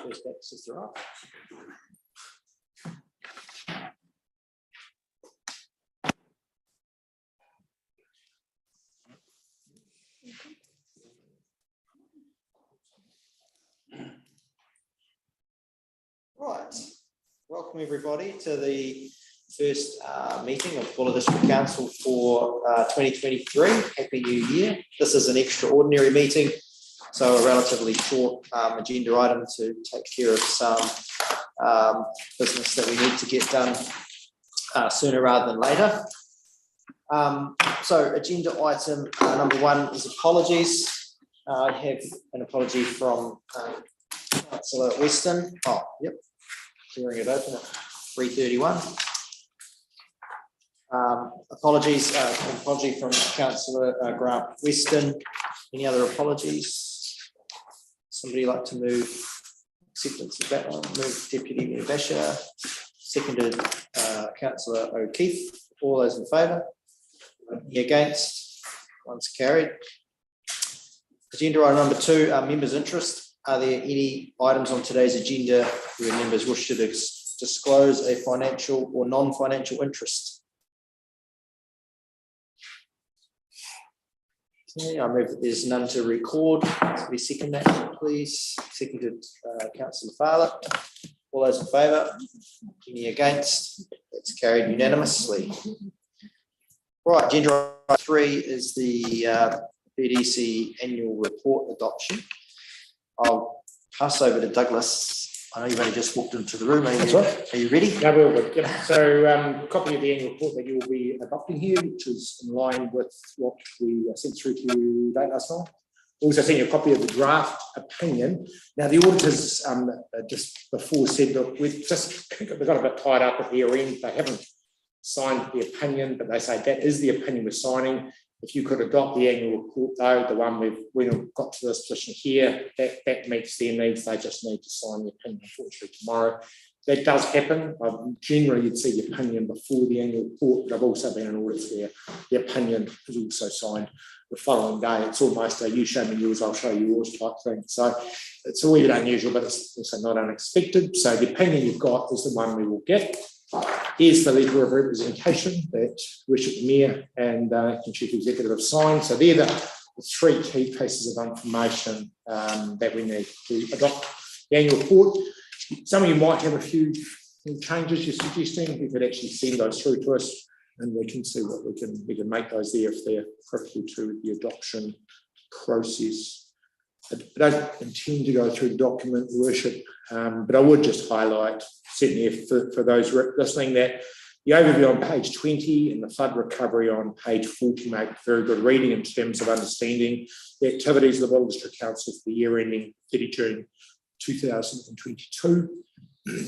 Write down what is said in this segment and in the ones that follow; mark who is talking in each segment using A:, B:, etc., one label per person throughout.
A: First access are up. Right, welcome everybody to the first meeting of Buller District Council for 2023. Happy New Year. This is an extraordinary meeting, so a relatively short agenda item to take care of some business that we need to get done sooner rather than later. So agenda item number one is apologies. I have an apology from Councillor Weston. Oh, yep. Clearing it open at 3:31. Apologies, an apology from Councillor Grant Weston. Any other apologies? Somebody like to move acceptance of that one? Move Deputy Mayor Basher. Seconded Councillor O'Keefe. All those in favour? Any against? One's carried. Agenda item number two, members' interest. Are there any items on today's agenda where members wish to disclose a financial or non-financial interest? Okay, I move that there's none to record. Somebody second that, please. Seconded Councillor Fowler. All those in favour? Any against? That's carried unanimously. Right, agenda item 3 is the BDC annual report adoption. I'll pass over to Douglas. I know you've only just walked into the room. Are you ready?
B: Yeah, we're good. Yep. So, copy of the annual report that you will be adopting here, which is in line with what we sent through to you late last night. Also sent you a copy of the draft opinion. Now, the auditors just before said that we got a bit tied up at the year end. They haven't signed the opinion, but they say that is the opinion we're signing. If you could adopt the annual report, though, the one we've got to this position here, that meets their needs. They just need to sign the opinion, unfortunately, tomorrow. That does happen. Generally, you'd see the opinion before the annual report, but I've also been in audits where the opinion is also signed the following day. It's almost a you show me yours, I'll show you yours type thing. So it's a wee bit unusual, but it's also not unexpected. So the opinion you've got is the one we will get. Here's the letter of representation that Worship the Mayor and Acting Chief Executive have signed. So they're the three key pieces of information that we need to adopt the annual report. Some of you might have a few changes you're suggesting. You could actually send those through to us and we can see what we can make those there if they're critical to the adoption process. I don't intend to go through the document, Worship, but I would just highlight, certainly for those listening, that the overview on page 20 and the flood recovery on page 40 make very good reading in terms of understanding the activities of the Buller District Council for the year ending 30 June 2022.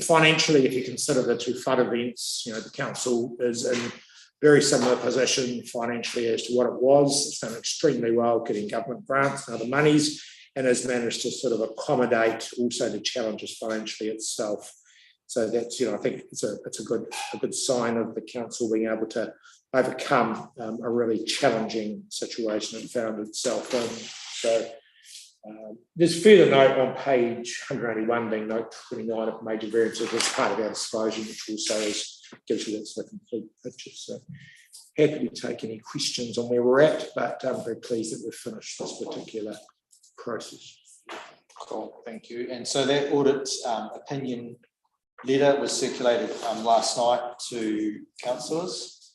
B: Financially, if you consider the two flood events, the council is in very similar position financially as to what it was. It's done extremely well getting government grants and other monies, and has managed to sort of accommodate also the challenges financially itself. So that's, I think it's a good sign of the council being able to overcome a really challenging situation it found itself in. So there's further note on page 181, being note 29 of major variances as part of our disclosure, which also gives you that sort of complete picture. So happy to take any questions on where we're at, but I'm very pleased that we've finished this particular process.
A: Cool, thank you. And so that audit opinion letter was circulated last night to councillors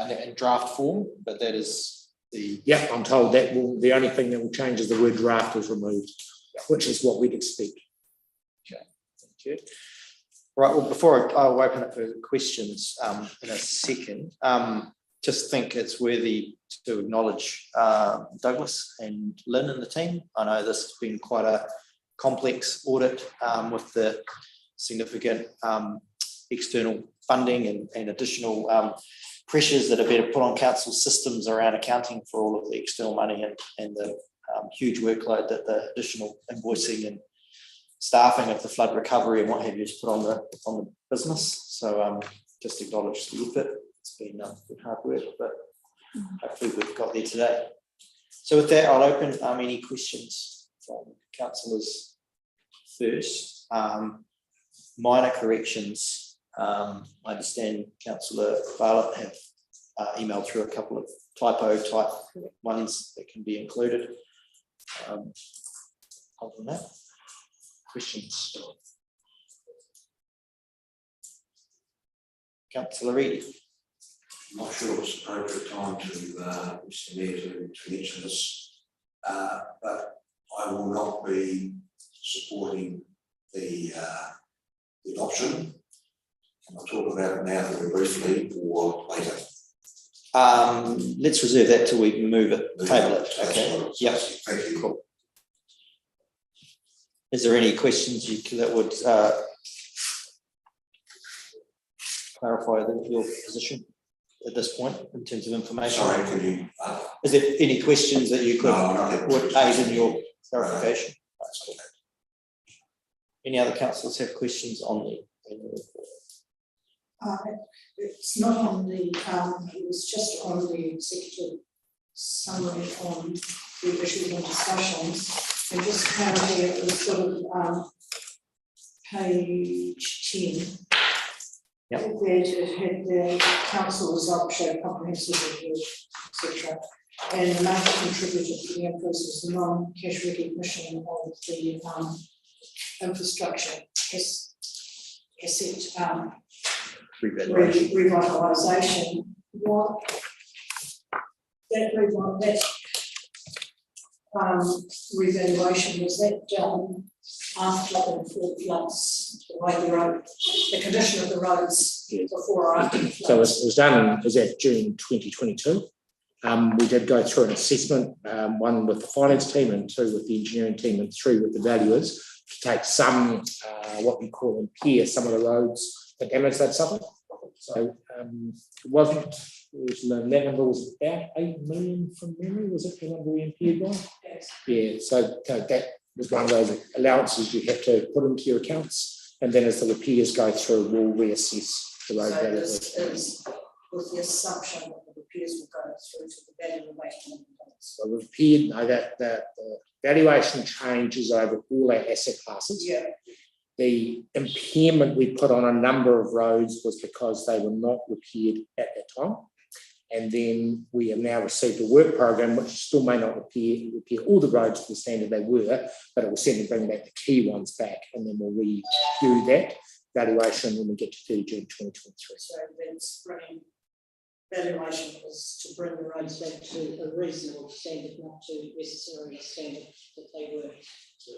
A: in draft form, but that is the...
B: Yeah, I'm told that the only thing that will change is the word draft is removed, which is what we'd expect.
A: Okay, thank you. Right, well, before I'll open up for questions in a second, just think it's worthy to acknowledge Douglas and Lynn and the team. I know this has been quite a complex audit with the significant external funding and additional pressures that have been put on council systems around accounting for all of the external money and the huge workload that the additional invoicing and staffing of the flood recovery and what have you has put on the business. So just acknowledge the effort. It's been hard work, but hopefully we've got there today. So with that, I'll open any questions from councillors first. Minor corrections. I understand Councillor Bartlett have emailed through a couple of typo type ones that can be included. Other than that, questions? Councillor Reid.
C: I'm not sure it's appropriate time to Mr. Mayor to mention this, but I will not be supporting the adoption. Can I talk about it now very briefly or later?
A: Let's reserve that till we move it, table it. Okay. Yeah.
C: Thank you.
A: Cool. Is there any questions that would clarify your position at this point in terms of information?
C: Sorry, can you?
A: Is there any questions that you could would aid in your clarification? That's cool. Any other councillors have questions on the annual report?
D: It's not on the, it was just on the executive summary on the issues and discussions. And just clarity, it was sort of page 10.
A: Yep.
D: Where it had the council results show comprehensive review, etc. And the major contributor to the increase was the non-cash recognition of the infrastructure asset revitalisation. What that revaluation was that done after and before floods, the way the road, the condition of the roads before or after the floods?
B: So it was done, is that June 2022. We did go through an assessment, one with the finance team and two with the engineering team and three with the valuers to take some, what we call impair some of the roads that damage that suffered. So it wasn't, the number was about 8 million from memory, was it the number we impaired by?
D: Yes.
B: Yeah, so that was one of those allowances you have to put into your accounts, and then as the repairs go through, we'll reassess the road
D: So
B: value.
D: this is with the assumption that the repairs will go through to the valuation.
B: So repaired, no, that the valuation changes over all our asset classes.
D: Yeah.
B: The impairment we put on a number of roads was because they were not repaired at that time. And then we have now received a work program which still may not repair all the roads to the standard they were, but it will certainly bring back the key ones back, and then we'll review that valuation when we get to 30 June 2023.
D: So that's bringing valuation was to bring the roads back to a reasonable standard, not to necessarily a standard that they were.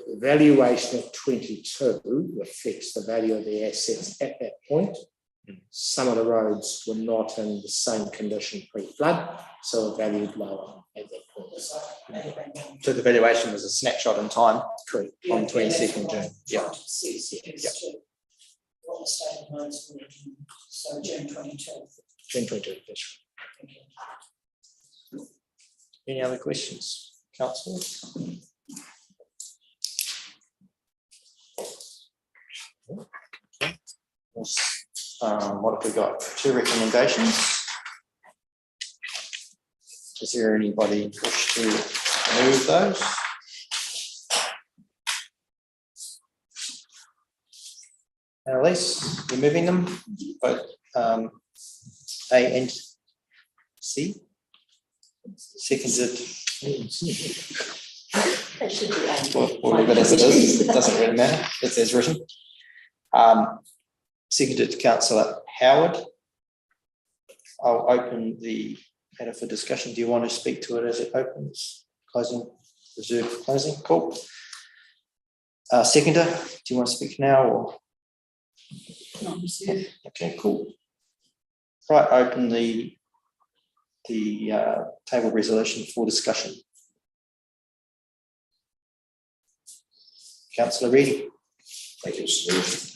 B: The valuation of 22 reflects the value of the assets at that point. Some of the roads were not in the same condition pre-flood, so were valued lower at that point.
A: So the valuation was a snapshot in time.
B: Correct.
A: On 22nd June. Yeah.
D: What the state of roads were, so June 22.
B: June 22, that's right.
A: Any other questions, councillors? What have we got? 2 recommendations. Is there anybody wish to move those? Annalise, you're moving them, both A and C. Seconded. We'll leave it as it is. It doesn't really matter. It's as written. Seconded to Councillor Howard. I'll open the matter for discussion. Do you want to speak to it as it opens? Closing, reserved for closing. Cool. Seconder, do you want to speak now or? Okay, cool. Right, open the table resolution for discussion. Councillor Reid.
C: Thank you, Steve.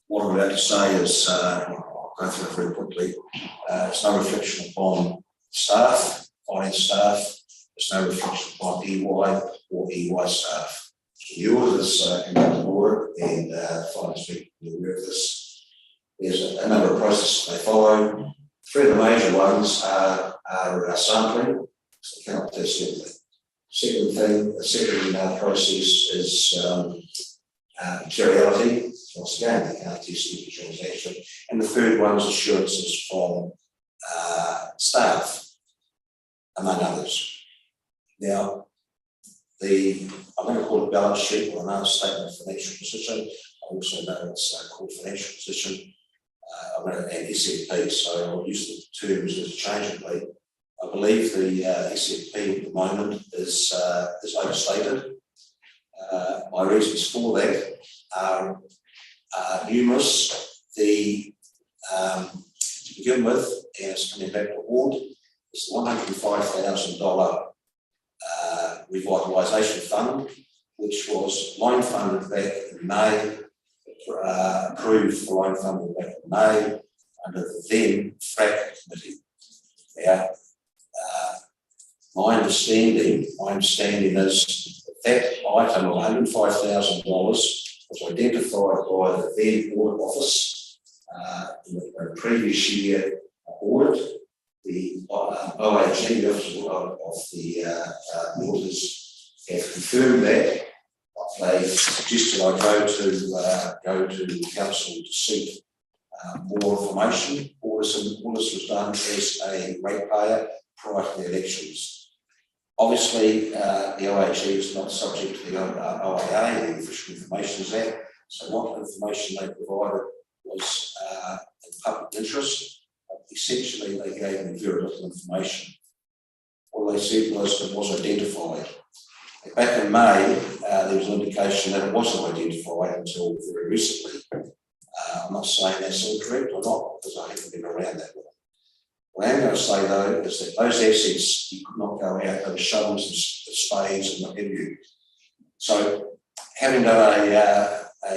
C: What I'm about to say is, I'll go through it very quickly. It's no reflection upon staff, finance staff. It's no reflection upon EY or EY staff. The auditors can come to order, and finance people will aware of this. There's a number of processes they follow. 3 of the major ones are sampling, so they cannot test everything. The second process is materiality. Once again, they can't test every transaction. And the third one is assurances from staff, among others. Now, I'm going to call it balance sheet or another statement of financial position. I also know it's called financial position. I'm going to add SFP, so I'll use the terms interchangeably. I believe the SFP at the moment is overstated. My reasons for that are numerous. To begin with, and it's coming back to board, is the $105,000 revitalisation fund, which was loan funded back in May, approved for loan funding back in May under the then FRAC committee. Now, my understanding is that item of $105,000 was identified by the then audit office in the previous year audit. The OAG, the Office of the Auditors, have confirmed that. They suggested I go to council to seek more information. All this was done as a ratepayer prior to the elections. Obviously, the OAG is not subject to the OIA, the Official Information Act. So what information they provided was in public interest. Essentially, they gave me very little information. All they said was it was identified. Back in May, there was an indication that it wasn't identified until very recently. I'm not saying that's all correct or not, because I haven't been around that long. What I am going to say, though, is that those assets, you could not go out, there were shovels and spades and what have you. So, having done a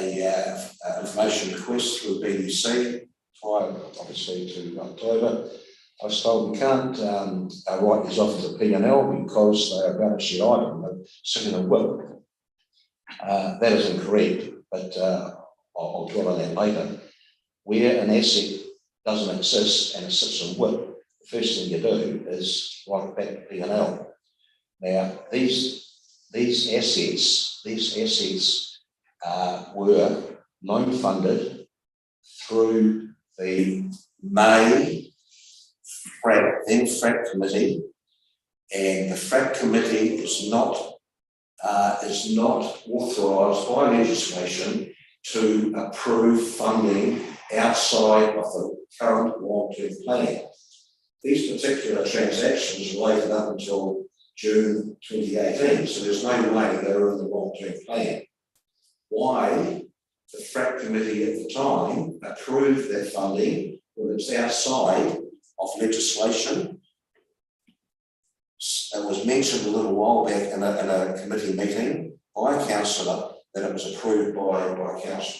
C: information request through the BDC, prior obviously to October, I was told we can't write these off as a P&L because they are a balance sheet item, but sitting in a WIP. That is incorrect, but I'll dwell on that later. Where an asset doesn't exist and it sits in WIP, the first thing you do is write it back to P&L. Now, these assets were loan funded through the May FRAC committee, and the FRAC committee is not authorised by legislation to approve funding outside of the current long-term plan. These particular transactions related up until June 2018, so there's no way they were in the long-term plan. Why the FRAC committee at the time approved that funding when it's outside of legislation? It was mentioned a little while back in a committee meeting by a councillor that it was approved by council.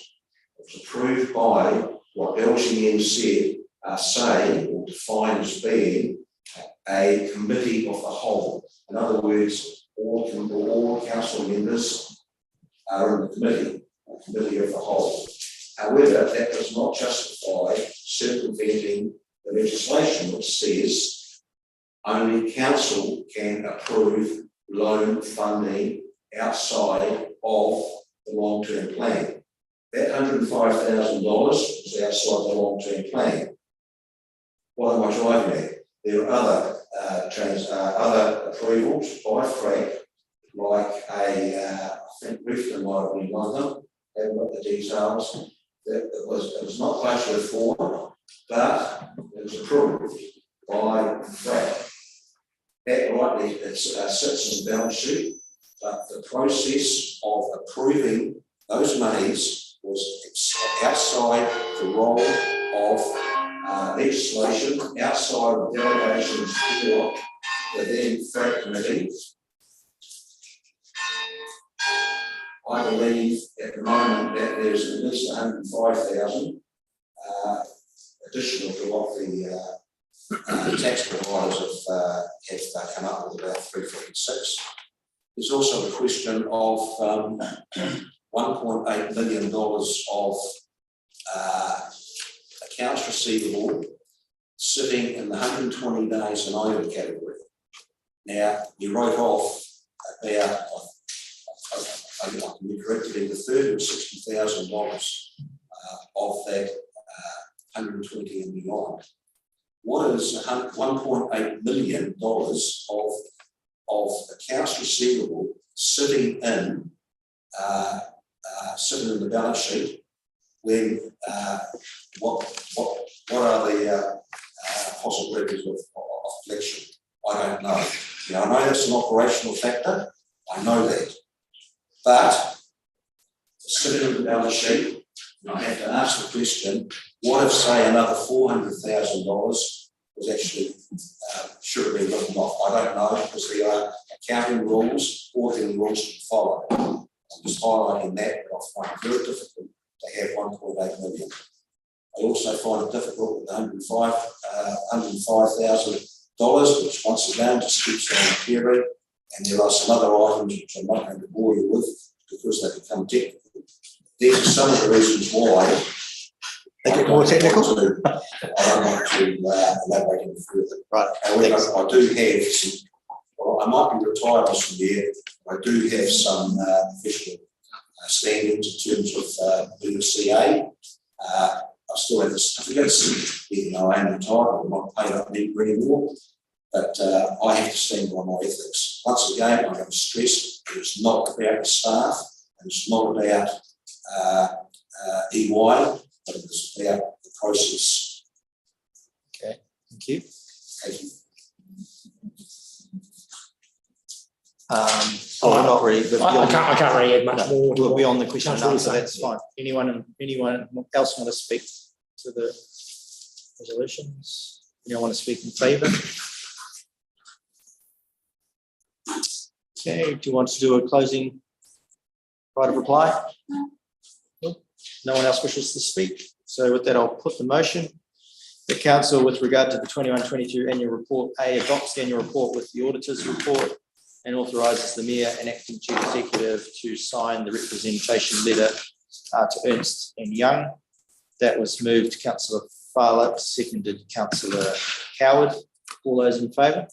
C: It was approved by what LGN said, say or define as being a committee of the whole. In other words, all council members are in the committee of the whole. However, that does not justify circumventing the legislation which says only council can approve loan funding outside of the long-term plan. That $105,000 was outside the long-term plan. What am I driving at? There are other approvals by FRAC, like I think Rifton might have been one of them. Haven't got the details. It was not budgeted for, but it was approved by FRAC. That rightly sits in the balance sheet, but the process of approving those monies was outside the role of legislation, outside of delegations for the then FRAC committee. I believe at the moment that there's at least 105,000 additional to what the tax providers have come up with, about 356. There's also the question of $1.8 million of accounts receivable sitting in the 120 days and over category. Now, you wrote off about, I can be corrected, either $30,000 or $60,000 of that 120 and beyond. What is $1.8 million of accounts receivable sitting in the balance sheet when what are the possibilities of collection? I don't know. I know that's an operational factor. I know that, but sitting in the balance sheet, I have to ask the question: what if, say, another $400,000 was actually should have been written off? I don't know, because there are accounting rules, auditing rules to follow. I'm just highlighting that, but I find it very difficult to have $1.8 million. I also find it difficult with $105,000, which once again just keeps on appearing. And there are some other items which I'm not going to bore you with because they become technical. These are some of the reasons why
A: they get more technical.
C: I don't want to elaborate any further.
A: Right.
C: However, I do have some. Well, I might be retired this year. I do have some professional standings in terms of BCA. I still have the certificates, even though I am retired. I'm not paid up anymore. But I have to stand by my ethics. Once again, I'm going to stress it's not about the staff, and it's not about EY, but it's about the process.
A: Okay, thank you.
C: Thank you.
A: We're not ready.
B: I can't really add much more.
A: We'll be on the question and answer. That's fine. Anyone else want to speak to the resolutions? Anyone want to speak in favour? Okay, do you want to do a closing right of reply? Nope. No one else wishes to speak. So with that, I'll put the motion. The council, with regard to the 21-22 annual report, A, adopts the annual report with the auditor's report and authorises the Mayor and Acting Chief Executive to sign the representation letter to Ernst & Young. That was moved Councillor Farlap, seconded Councillor Coward. All those in favour?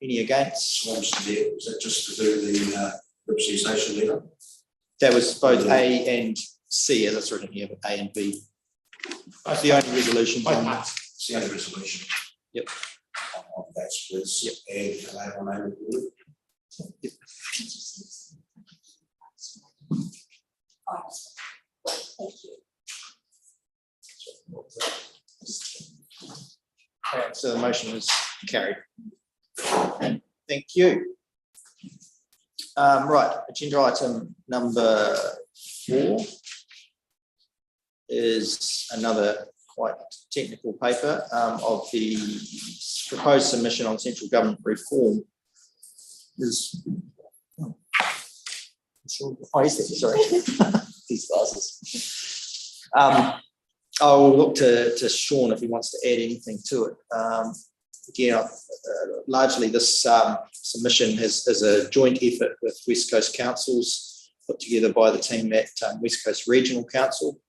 A: Any against?
C: Was that just to do the representation letter?
A: That was both A and C, as it's written here, but A and B. That's the only resolution.
C: It's the only resolution.
A: Yep.
C: On that split.
A: Yep.
C: And can I have my name recorded?
A: Yep.
D: Thank you.
A: Okay, so the motion is carried. Thank you. Right, agenda item number 4 is another quite technical paper of the proposed submission on central government reform. Is sorry, these glasses. I'll look to Sean if he wants to add anything to it. Again, largely this submission is a joint effort with West Coast Councils put together by the team at West Coast Regional Council.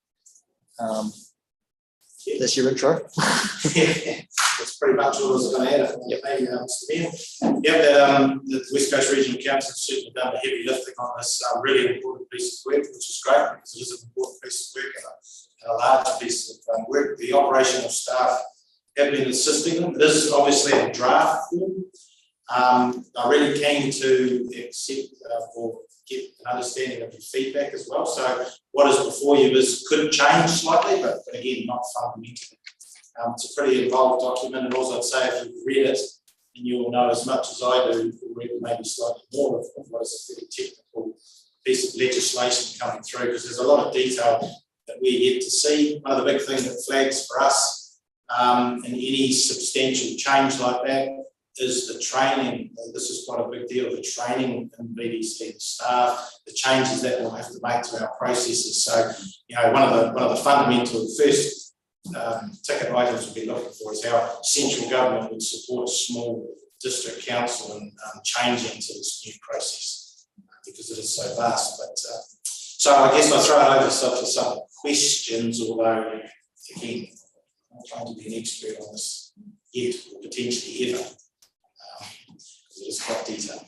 A: That's your intro.
E: Yeah, that's pretty much all I was going to add.
A: Yep.
E: The West Coast Regional Council has certainly done the heavy lifting on this really important piece of work, which is great because it is an important piece of work and a large piece of work. The operational staff have been assisting them. It is obviously a draft form. I'm really keen to accept or get an understanding of your feedback as well. So what is before you could change slightly, but again, not fundamentally. It's a pretty involved document, and also I'd say if you've read it, and you'll know as much as I do, or even maybe slightly more of what is a very technical piece of legislation coming through, because there's a lot of detail that we're yet to see. One of the big things that flags for us in any substantial change like that is the training. This is quite a big deal, the training in BDC and staff, the changes that we'll have to make to our processes. So, one of the fundamental first ticket items we'll be looking for is how central government would support a small district council in changing to this new process because it is so vast. But so I guess I'll throw it over for some questions, although again, I'm not trying to be an expert on this yet, or potentially ever. It is quite detailed.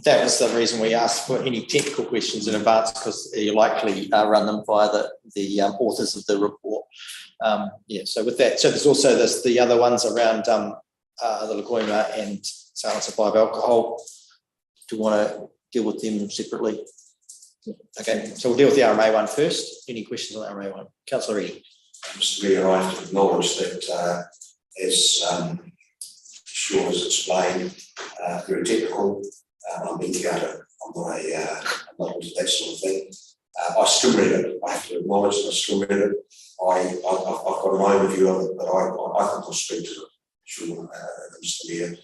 A: That was the reason we asked for any technical questions in advance, because you likely run them via the authors of the report. So with that, so there's also the other ones around the Lagoima and sales of live alcohol. Do you want to deal with them separately? Okay, so we'll deal with the RMA one first. Any questions on the RMA one? Councillor Reedy.
C: Mr. Mayor, I have to acknowledge that as Sean has explained, very technical. I'm being gutted. I'm not into that sort of thing. I skim read it. I have to acknowledge that I skim read it. I've got an overview of it, but I think I'll speak to it. Sure, Mr. Mayor.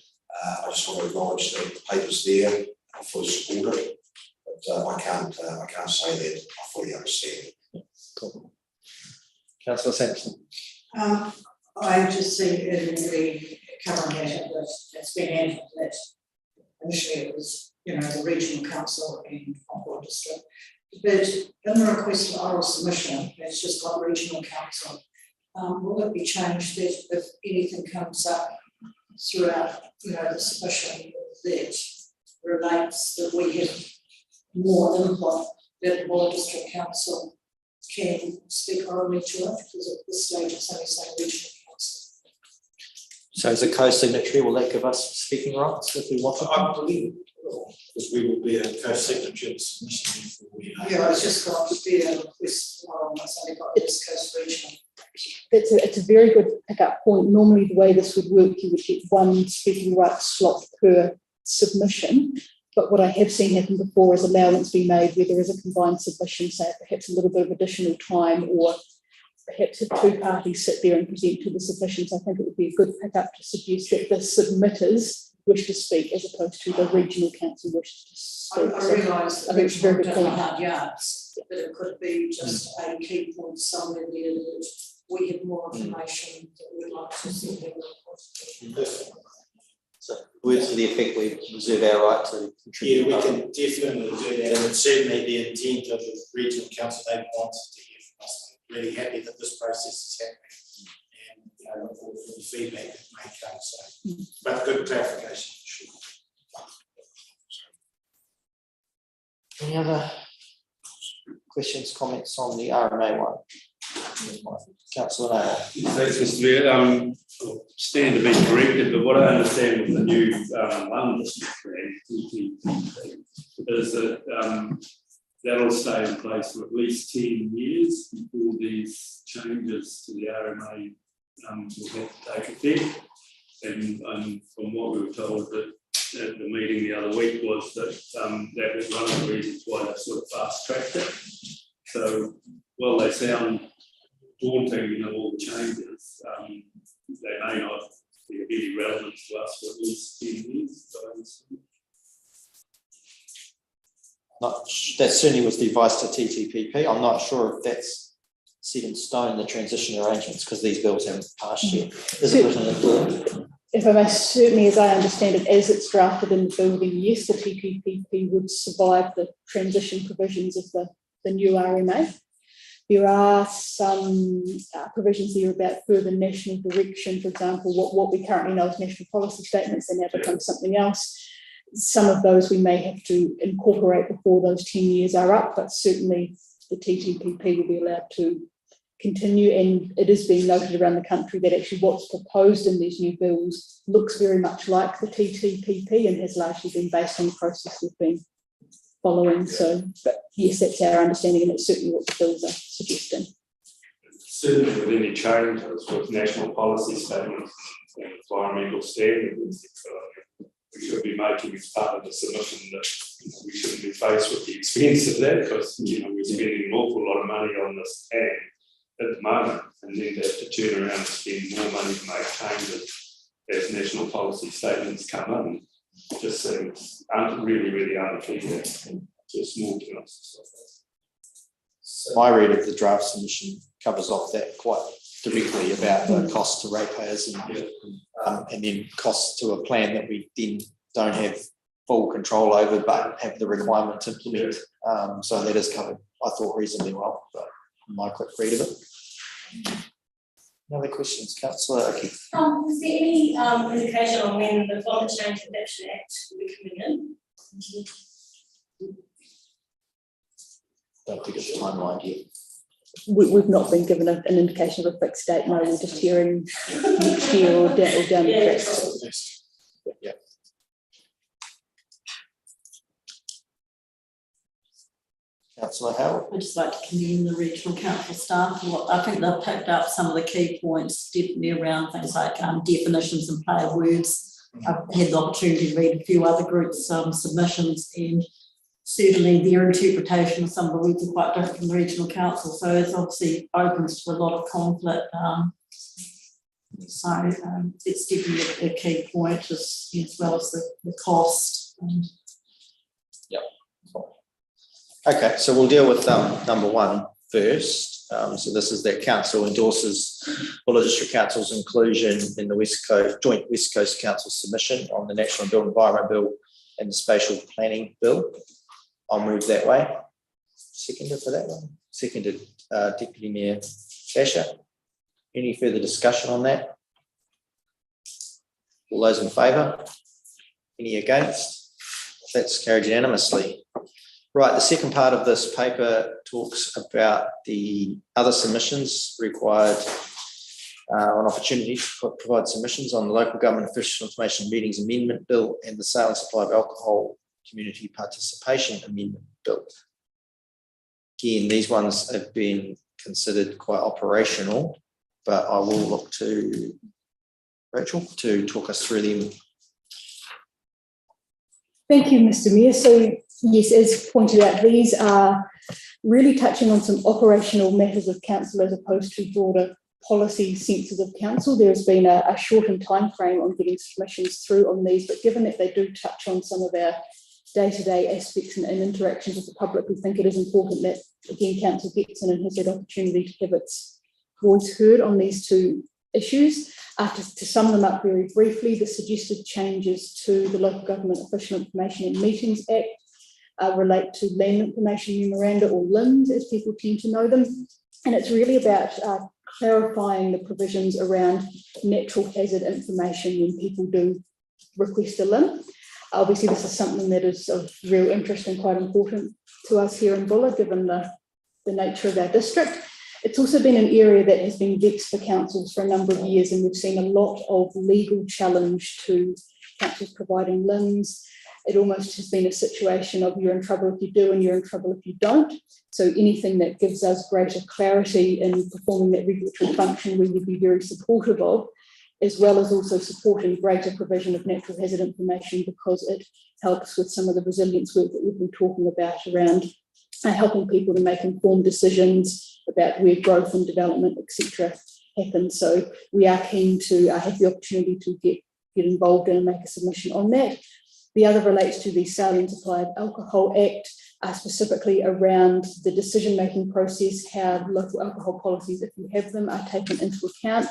C: I just want to acknowledge that the paper's there. I fully support it, but I can't say that I fully understand it.
A: Cool. Councillor Sampson.
D: I just see in the current matter that's been added that initially it was, the regional council and Concord district. But in the request for oral submission, it's just got regional council. Will it be changed that if anything comes up throughout, the submission that relates that we have more input, that the district council can speak orally to it, because at this stage it's only saying regional council.
A: So as a co-signatory, will that give us speaking rights if we want to?
E: I believe, because we will be a co-signature of the submission before we.
D: Yeah, it's just got the request for oral, it's only got East Coast regional.
F: It's a very good pick-up point. Normally the way this would work, you would get one speaking rights slot per submission. But what I have seen happen before is allowance be made where there is a combined submission, say perhaps a little bit of additional time, or perhaps if two parties sit there and present to the submissions. I think it would be a good pick-up to suggest that the submitters wish to speak as opposed to the regional council wishes to speak.
D: I realise that
F: it's very good point.
D: hard yards, but it could be just a key point somewhere there that we have more information that we'd like to see.
A: So words to the effect we reserve our right to contribute.
E: Yeah, we can definitely do that, and it's certainly the intent of the regional council. They wanted to hear from us. They're really happy that this process is happening, and look forward for the feedback that may come. So, but good clarification. Sure.
A: Any other questions, comments on the RMA one? Councillor Naylor.
G: Thanks, Mr. Mayor. Stand to be corrected, but what I understand with the new London district plan is that that'll stay in place for at least 10 years before these changes to the RMA will have to take effect. And from what we were told that at the meeting the other week was that that was one of the reasons why they sort of fast-tracked it. So, while they sound daunting, all the changes, they may not be of any relevance to us for at least 10 years.
A: That certainly was the advice to TTPP. I'm not sure if that's set in stone, the transition arrangements, because these bills haven't passed yet. Is it written in the
F: If I may, certainly as I understand it, as it's drafted in the building, yes, the TTPP would survive the transition provisions of the new RMA. There are some provisions there about further national direction. For example, what we currently know as national policy statements, they now become something else. Some of those we may have to incorporate before those 10 years are up, but certainly the TTPP will be allowed to continue, and it is being noted around the country that actually what's proposed in these new bills looks very much like the TTPP and has largely been based on the process we've been following. So, but yes, that's our understanding, and it's certainly what the bills are suggesting.
G: Certainly with any changes with national policy statements and environmental standards, we should be making as part of the submission that we shouldn't be faced with the expense of that, because we're spending an awful lot of money on this plan at the moment, and then to have to turn around and spend more money to make changes as national policy statements come in. Just seems really unclear to a small council.
A: So my read of the draft submission covers off that quite directly about the cost to ratepayers and then costs to a plan that we then don't have full control over, but have the requirement to implement. So that is covered, I thought, reasonably well, but my quick read of it. Any other questions, Councillor Oki?
H: Is there any indication on when the Climate Change Adaptation Act will be coming in?
A: Don't think it's timeline yet.
F: We've not been given an indication of a fixed date. No, we're just hearing next year or down the track.
A: Yeah. Councillor Howard.
H: I'd just like to commend the regional council staff. I think they've picked up some of the key points, definitely around things like definitions and player words. I've had the opportunity to read a few other groups' submissions, and certainly their interpretation of some of the words are quite different from the regional council. So it's obviously opens to a lot of conflict. It's definitely a key point, as well as the cost.
A: Okay, so we'll deal with number one first. So this is that council endorses Buller District Council's inclusion in the West Coast Joint West Coast Council submission on the National Built Environment Bill and the Spatial Planning Bill. I'll move that way. Seconded for that one. Seconded, Deputy Mayor Asher. Any further discussion on that? All those in favour? Any against? That's carried unanimously. Right, the second part of this paper talks about the other submissions required an opportunity to provide submissions on the Local Government Official Information Meetings Amendment Bill and the Sale and Supply of Alcohol Community Participation Amendment Bill. Again, these ones have been considered quite operational, but I will look to Rachel to talk us through them.
F: Thank you, Mr. Mayor. So yes, as pointed out, these are really touching on some operational matters of council as opposed to broader policy senses of council. There has been a shortened time frame on getting submissions through on these, but given that they do touch on some of our day-to-day aspects and interactions with the public, we think it is important that, again, council gets in and has that opportunity to have its voice heard on these two issues. To sum them up very briefly, the suggested changes to the Local Government Official Information and Meetings Act relate to Land Information Memoranda, or LIMs as people tend to know them, and it's really about clarifying the provisions around natural hazard information when people do request a LIM. Obviously, this is something that is of real interest and quite important to us here in Buller, given the nature of our district. It's also been an area that has been vexed for councils for a number of years, and we've seen a lot of legal challenge to councils providing LIMs. It almost has been a situation of you're in trouble if you do and you're in trouble if you don't. So anything that gives us greater clarity in performing that regulatory function, we would be very supportive of, as well as also supporting greater provision of natural hazard information, because it helps with some of the resilience work that we've been talking about around helping people to make informed decisions about where growth and development, etc., happen. So we are keen to have the opportunity to get involved in and make a submission on that. The other relates to the Sale and Supply of Alcohol Act, specifically around the decision-making process, how local alcohol policies, if you have them, are taken into account,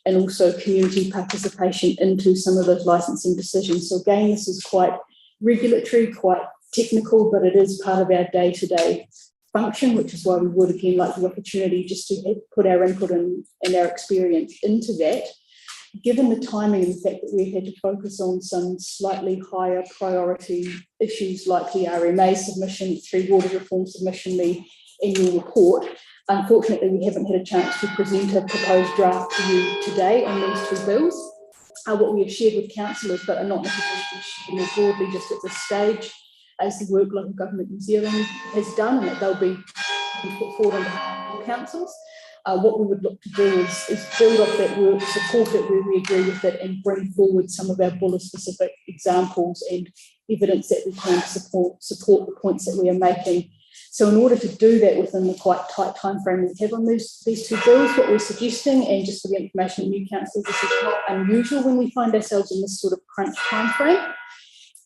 F: and also community participation into some of those licensing decisions. So again, this is quite regulatory, quite technical, but it is part of our day-to-day function, which is why we would again like the opportunity just to put our input and our experience into that. Given the timing and the fact that we've had to focus on some slightly higher priority issues like the RMA submission, Three Waters Reform submission, the annual report, unfortunately we haven't had a chance to present a proposed draft to you today on these two bills. What we have shared with councillors, but are not necessarily more broadly just at this stage, as the work Local Government New Zealand has done, and that they'll be put forward on the councils. What we would look to do is build off that work, support it where we agree with it, and bring forward some of our Buller-specific examples and evidence that we can support the points that we are making. So in order to do that within the quite tight timeframe we have on these two bills, what we're suggesting, and just for the information of new councillors, this is not unusual when we find ourselves in this sort of crunch timeframe,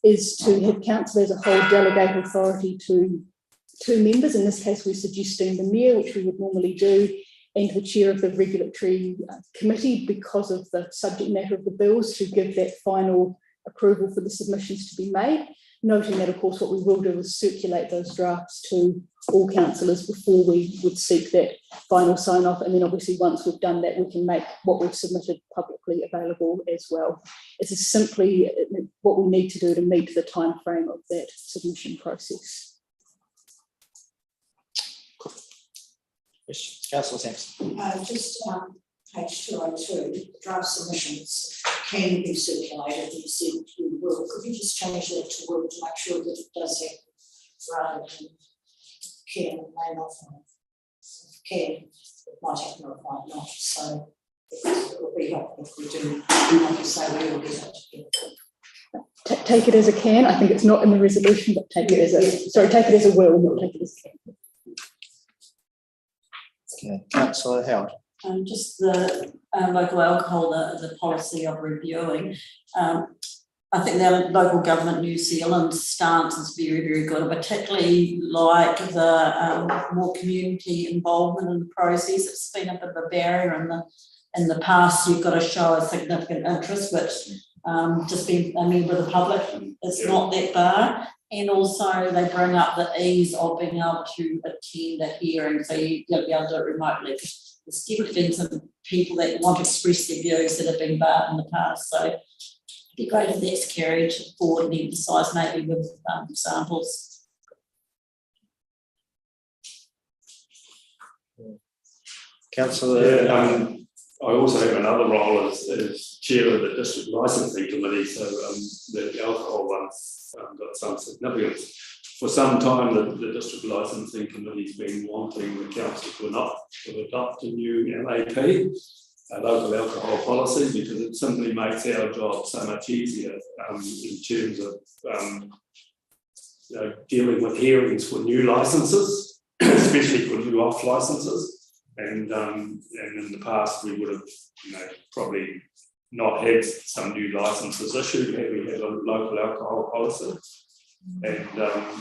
F: is to have council as a whole delegate authority to two members. In this case, we're suggesting the mayor, which we would normally do, and the chair of the regulatory committee, because of the subject matter of the bills, to give that final approval for the submissions to be made. noting that, of course, what we will do is circulate those drafts to all councillors before we would seek that final sign-off, and then obviously once we've done that, we can make what we've submitted publicly available as well. It's simply what we need to do to meet the time frame of that submission process.
A: Questions? Councillor Sampson.
D: Just page 202, draft submissions can be circulated. You said you will. Could you just change that to will to make sure that it does happen rather than can, may not? Can, it might happen or it might not. So it will be helpful if we do, like you say, we will get it.
F: Take it as a can. I think it's not in the resolution, but take it as a will, not take it as a can.
A: Okay, Councillor Howard.
H: Just the local alcohol, the policy of reviewing. I think the local government New Zealand stance is very, very good. I particularly like the more community involvement in the process. It's been a bit of a barrier in the past. You've got to show a significant interest, which just being a member of the public is not that bar. And also they bring up the ease of being able to attend a hearing, so you'll be able to do it remotely. There's definitely been some people that want to express their views that have been barred in the past, so it'd be great if that's carried forward and emphasised maybe with examples.
A: Councillor.
G: I also have another role as chair of the district licensing committee, so the alcohol one's got some significance. For some time, the district licensing committee's been wanting the council to adopt a new LAP, a local alcohol policy, because it simply makes our job so much easier in terms of dealing with hearings for new licenses, especially for new off licenses. And in the past, we would have, probably not had some new licenses issued had we had a local alcohol policy. And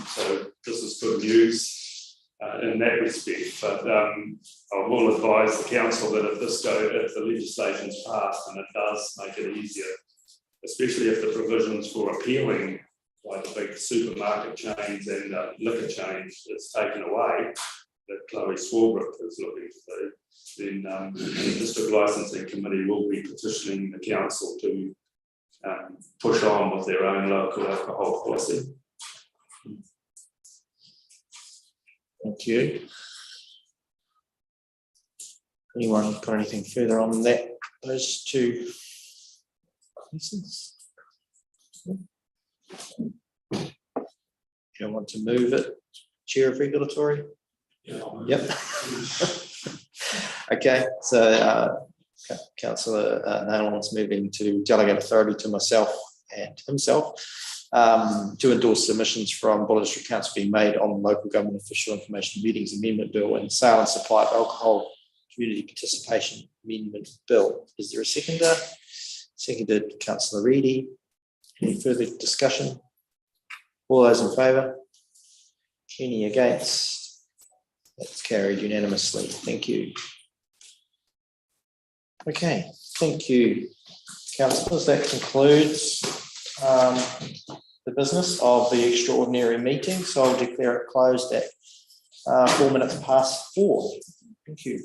G: so this is good news in that respect. But I will advise the council that if the legislation is passed, and it does make it easier, especially if the provisions for appealing, like the big supermarket chains and liquor chains, is taken away, that Chloe Swarbrick is looking to do, then the district licensing committee will be petitioning the council to push on with their own local alcohol policy.
A: Thank you. Anyone got anything further on that? Those two pieces? You don't want to move it, Chair of Regulatory? Yep. Okay, so Councillor Nolan's moving to delegate authority to myself and himself to endorse submissions from Buller District Council being made on the Local Government Official Information Meetings Amendment Bill and Sale and Supply of Alcohol Community Participation Amendment Bill. Is there a seconder? Seconded, Councillor Reedy. Any further discussion? All those in favour? Any against? That's carried unanimously. Thank you. Okay, thank you, councillors. That concludes the business of the extraordinary meeting. So I'll declare it closed at 4 minutes past 4. Thank you.